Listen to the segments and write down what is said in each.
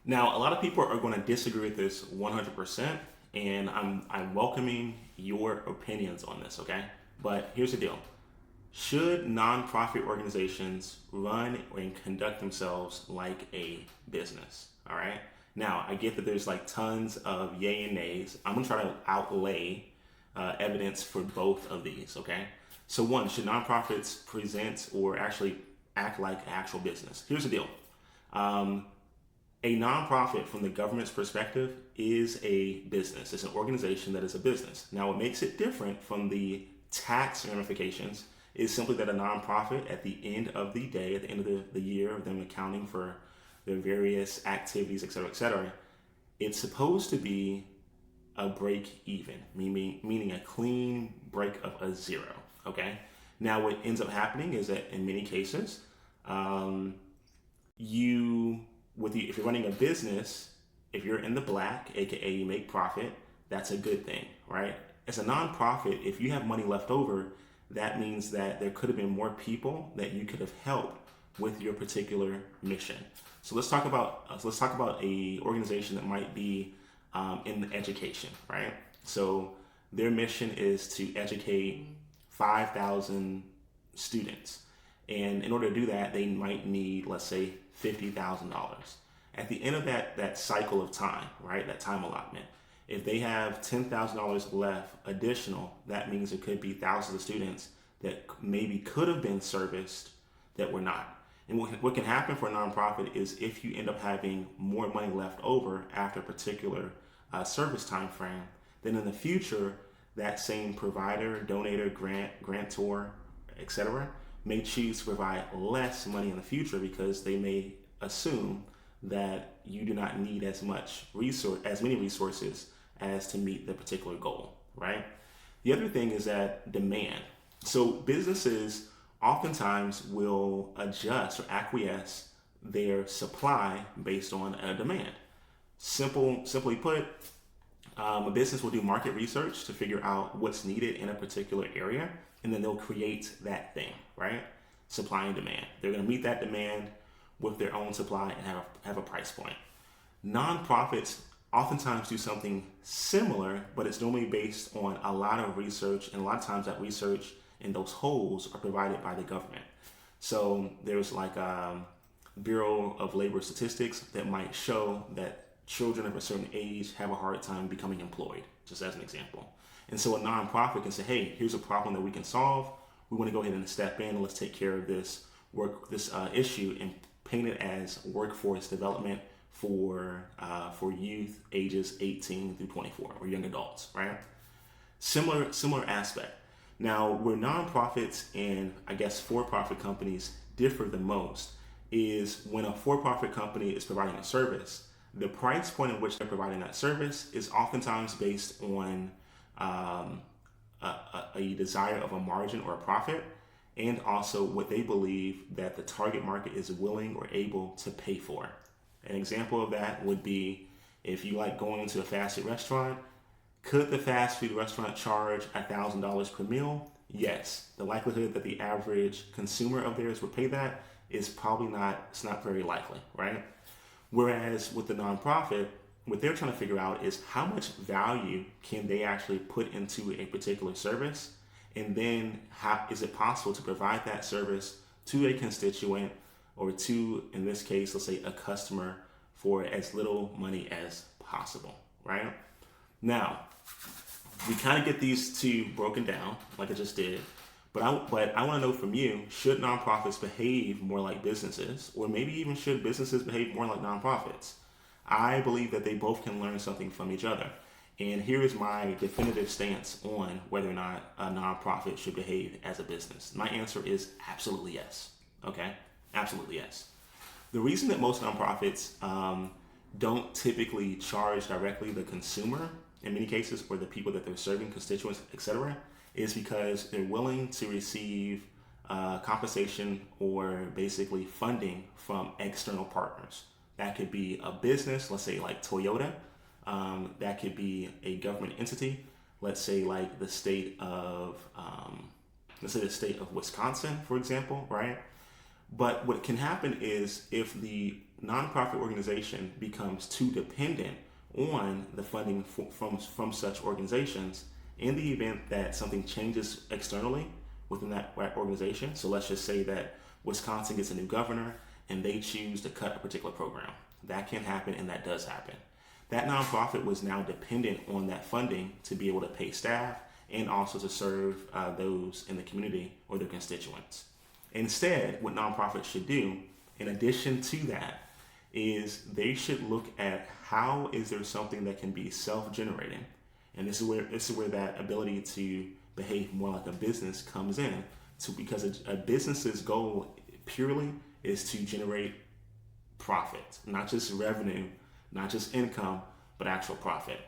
Now, a lot of people are going to disagree with this 100%, and I'm welcoming your opinions on this, okay? But here's the deal. Should nonprofit organizations run and conduct themselves like a business? All right. Now, I get that there's like tons of yay and nays. I'm going to try to outlay evidence for both of these, okay? So, one, should nonprofits present or actually act like actual business? Here's the deal. Um, a nonprofit, from the government's perspective, is a business. It's an organization that is a business. Now, what makes it different from the tax ramifications is simply that a nonprofit, at the end of the day, at the end of the year, of them accounting for their various activities, et cetera, it's supposed to be a break even, meaning a clean break of a zero. Okay. Now, what ends up happening is that in many cases, um, you if you're running a business, if you're in the black, aka you make profit, that's a good thing, right? As a nonprofit, if you have money left over, that means that there could have been more people that you could have helped with your particular mission. So let's talk about a organization that might be in education, right? So their mission is to educate 5,000 students, and in order to do that, they might need, let's say, $50,000. At the end of that cycle of time, right, that time allotment, if they have $10,000 left additional, that means there could be thousands of students that maybe could have been serviced that were not. And what can happen for a nonprofit is if you end up having more money left over after a particular service time frame, then in the future, that same provider, donator, grantor, etc., may choose to provide less money in the future because they may assume that you do not need as many resources as to meet the particular goal, right? The other thing is that demand. So businesses oftentimes will adjust or acquiesce their supply based on a demand. Simply put, a business will do market research to figure out what's needed in a particular area, and then they'll create that thing, right? Supply and demand. They're going to meet that demand with their own supply and have a price point. Nonprofits oftentimes do something similar, but it's normally based on a lot of research, and a lot of times that research and those holes are provided by the government. So there's like Bureau of Labor Statistics that might show that children of a certain age have a hard time becoming employed, just as an example. And so a nonprofit can say, hey, here's a problem that we can solve. We want to go ahead and step in and let's take care of this issue and paint it as workforce development for youth ages 18 through 24 or young adults, right? Similar aspect. Now, where nonprofits and I guess for-profit companies differ the most is when a for-profit company is providing a service, the price point at which they're providing that service is oftentimes based on a desire of a margin or a profit, and also what they believe that the target market is willing or able to pay for. An example of that would be if you like going to a fast food restaurant, could the fast food restaurant charge $1,000 per meal? Yes. The likelihood that the average consumer of theirs would pay that is probably it's not very likely, right? Whereas with the nonprofit, what they're trying to figure out is how much value can they actually put into a particular service, and then how is it possible to provide that service to a constituent or to, in this case, let's say a customer for as little money as possible, right? Now, we kind of get these two broken down like I just did, but I want to know from you, should nonprofits behave more like businesses, or maybe even should businesses behave more like nonprofits? I believe that they both can learn something from each other. And here is my definitive stance on whether or not a nonprofit should behave as a business. My answer is absolutely yes. Okay? Absolutely yes. The reason that most nonprofits don't typically charge directly the consumer, in many cases, or the people that they're serving, constituents, etc., is because they're willing to receive compensation or basically funding from external partners. That could be a business, let's say like Toyota. That could be a government entity, let's say like the state of Wisconsin, for example, right? But what can happen is if the nonprofit organization becomes too dependent on the funding from such organizations, in the event that something changes externally within that organization, so let's just say that Wisconsin gets a new governor and they choose to cut a particular program. That can happen, and that does happen. That nonprofit was now dependent on that funding to be able to pay staff and also to serve those in the community or their constituents. Instead, what nonprofits should do, in addition to that, is they should look at how is there something that can be self-generating. And this is where that ability to behave more like a business comes in. Because a business's goal purely is to generate profit, not just revenue, not just income, but actual profit.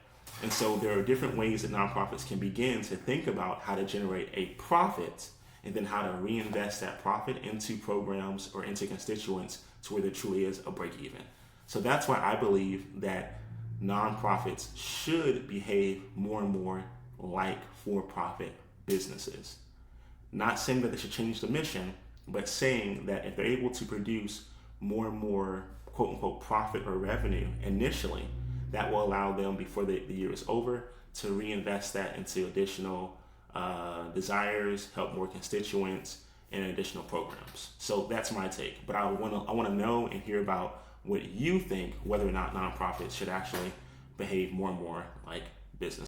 And so there are different ways that nonprofits can begin to think about how to generate a profit and then how to reinvest that profit into programs or into constituents to where there truly is a break even. So that's why I believe that nonprofits should behave more and more like for-profit businesses. Not saying that they should change the mission, but saying that if they're able to produce more and more quote unquote profit or revenue initially, that will allow them before the year is over to reinvest that into additional desires, help more constituents, and additional programs. So that's my take. But I want to know and hear about what you think, whether or not nonprofits should actually behave more and more like business.